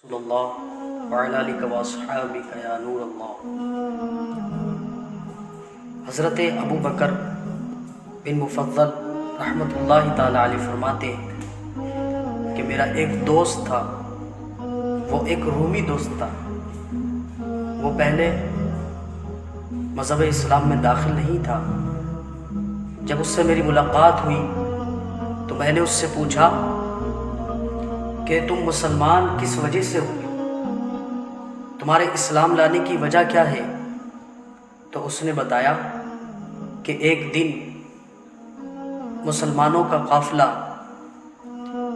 رسول اللہ وعلی آلہ و اصحابہ یا نور اللہ۔ حضرت ابو بکر بن مفضل رحمۃ اللہ تعالی علیہ فرماتے ہیں کہ میرا ایک دوست تھا، وہ ایک رومی دوست تھا۔ وہ پہلے مذہب اسلام میں داخل نہیں تھا۔ جب اس سے میری ملاقات ہوئی تو میں نے اس سے پوچھا کہ تم مسلمان کس وجہ سے ہوئے، تمہارے اسلام لانے کی وجہ کیا ہے؟ تو اس نے بتایا کہ ایک دن مسلمانوں کا قافلہ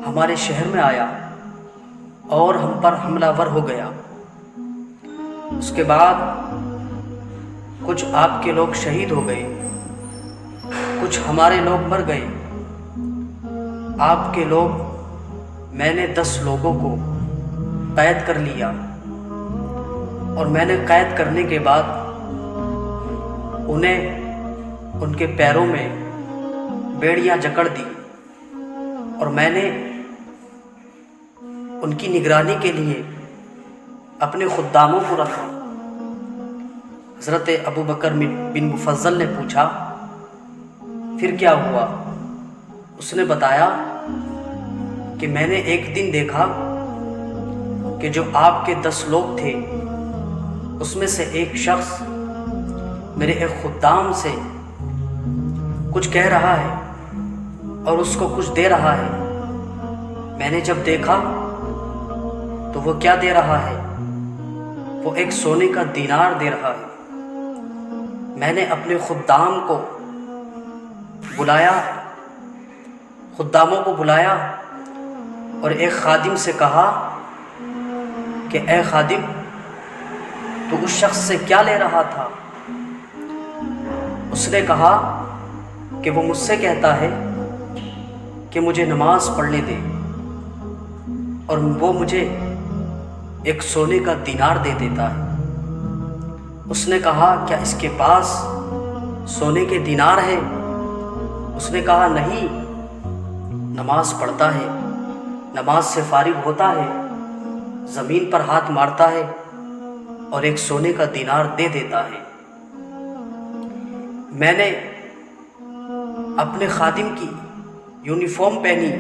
ہمارے شہر میں آیا اور ہم پر حملہ ور ہو گیا۔ اس کے بعد کچھ آپ کے لوگ شہید ہو گئے، کچھ ہمارے لوگ مر گئے۔ آپ کے لوگ، میں نے 10 لوگوں کو قید کر لیا، اور میں نے قید کرنے کے بعد انہیں ان کے پیروں میں بیڑیاں جکڑ دی، اور میں نے ان کی نگرانی کے لیے اپنے خداموں کو رکھا۔ حضرت ابو بکر بن مفضل نے پوچھا پھر کیا ہوا؟ اس نے بتایا کہ میں نے ایک دن دیکھا کہ جو آپ کے 10 لوگ تھے اس میں سے ایک شخص میرے ایک خدام سے کچھ کہہ رہا ہے اور اس کو کچھ دے رہا ہے۔ میں نے جب دیکھا تو وہ کیا دے رہا ہے؟ وہ ایک سونے کا دینار دے رہا ہے۔ میں نے اپنے خدام کو بلایا، خداموں کو بلایا اور ایک خادم سے کہا کہ اے خادم، تو اس شخص سے کیا لے رہا تھا؟ اس نے کہا کہ وہ مجھ سے کہتا ہے کہ مجھے نماز پڑھنے دے، اور وہ مجھے ایک سونے کا دینار دے دیتا ہے۔ اس نے کہا کیا اس کے پاس سونے کے دینار ہے؟ اس نے کہا نہیں، نماز پڑھتا ہے، نماز سے فارغ ہوتا ہے، زمین پر ہاتھ مارتا ہے اور ایک سونے کا دینار دے دیتا ہے۔ میں نے اپنے خادم کی یونیفارم پہنی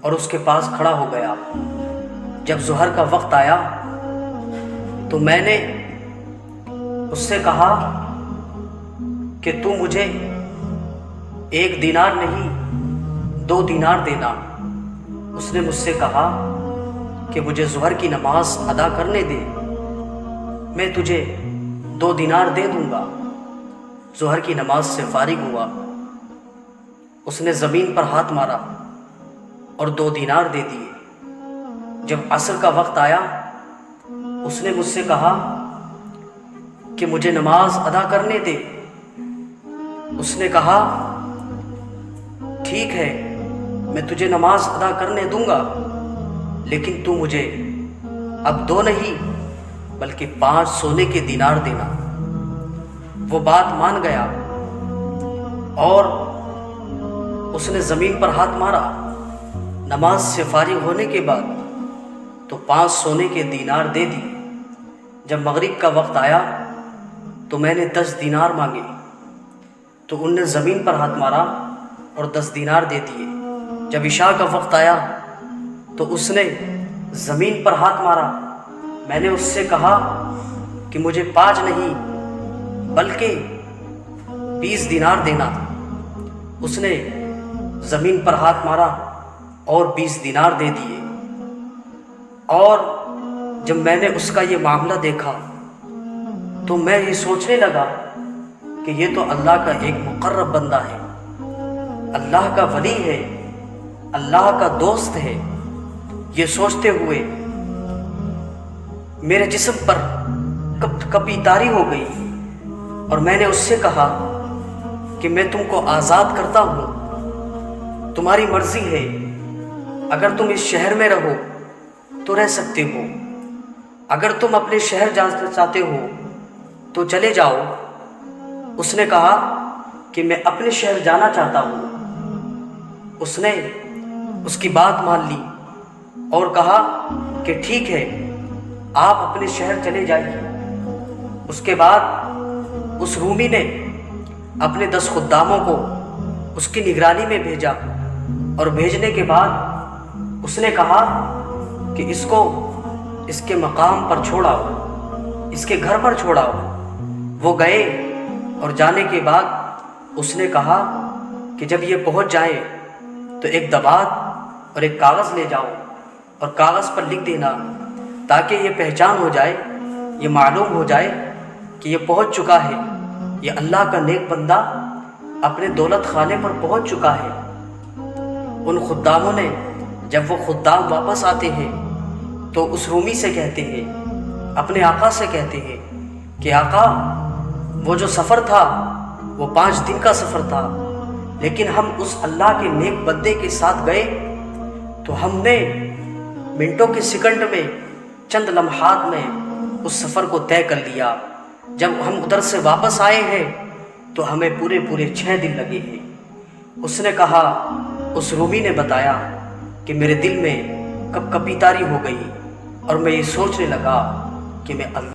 اور اس کے پاس کھڑا ہو گیا۔ جب ظہر کا وقت آیا تو میں نے اس سے کہا کہ تو مجھے 1 دینار نہیں 2 دینار دینا۔ اس نے مجھ سے کہا کہ مجھے ظہر کی نماز ادا کرنے دے، میں تجھے 2 دینار دے دوں گا۔ ظہر کی نماز سے فارغ ہوا، اس نے زمین پر ہاتھ مارا اور 2 دینار دے دیے۔ جب عصر کا وقت آیا اس نے مجھ سے کہا کہ مجھے نماز ادا کرنے دے۔ اس نے کہا ٹھیک ہے، میں تجھے نماز ادا کرنے دوں گا، لیکن تو مجھے اب 2 نہیں بلکہ 5 سونے کے دینار دینا۔ وہ بات مان گیا اور اس نے زمین پر ہاتھ مارا۔ نماز سے فارغ ہونے کے بعد تو 5 سونے کے دینار دے دی۔ جب مغرب کا وقت آیا تو میں نے 10 دینار مانگے تو ان نے زمین پر ہاتھ مارا اور 10 دینار دے دیے۔ جب عشاء کا وقت آیا تو اس نے زمین پر ہاتھ مارا۔ میں نے اس سے کہا کہ مجھے 5 نہیں بلکہ 20 دینار دینا۔ اس نے زمین پر ہاتھ مارا اور 20 دینار دے دیے۔ اور جب میں نے اس کا یہ معاملہ دیکھا تو میں یہ سوچنے لگا کہ یہ تو اللہ کا ایک مقرب بندہ ہے، اللہ کا ولی ہے، اللہ کا دوست ہے۔ یہ سوچتے ہوئے میرے جسم پر کپی طاری ہو گئی، اور میں نے اس سے کہا کہ میں تم کو آزاد کرتا ہوں، تمہاری مرضی ہے، اگر تم اس شہر میں رہو تو رہ سکتے ہو، اگر تم اپنے شہر جانا چاہتے ہو تو چلے جاؤ۔ اس نے کہا کہ میں اپنے شہر جانا چاہتا ہوں۔ اس نے اس کی بات مان لی اور کہا کہ ٹھیک ہے آپ اپنے شہر چلے جائیے۔ اس کے بعد اس رومی نے اپنے 10 خداموں کو اس کی نگرانی میں بھیجا، اور بھیجنے کے بعد اس نے کہا کہ اس کو اس کے مقام پر چھوڑاؤ، اس کے گھر پر چھوڑاؤ۔ وہ گئے اور جانے کے بعد اس نے کہا کہ جب یہ پہنچ جائیں تو ایک دوات اور ایک کاغذ لے جاؤ، اور کاغذ پر لکھ دینا تاکہ یہ پہچان ہو جائے، یہ معلوم ہو جائے کہ یہ پہنچ چکا ہے، یہ اللہ کا نیک بندہ اپنے دولت خانے پر پہنچ چکا ہے۔ ان خداموں نے جب وہ خدام واپس آتے ہیں تو اس رومی سے کہتے ہیں، اپنے آقا سے کہتے ہیں کہ آقا وہ جو سفر تھا وہ 5 دن کا سفر تھا، لیکن ہم اس اللہ کے نیک بندے کے ساتھ گئے تو ہم نے منٹوں کے سیکنڈ میں، چند لمحات میں اس سفر کو طے کر لیا۔ جب ہم ادھر سے واپس آئے ہیں تو ہمیں پورے 6 دن لگے ہیں۔ اس نے کہا، اس رومی نے بتایا کہ میرے دل میں کب کپی طاری ہو گئی، اور میں یہ سوچنے لگا کہ میں اللہ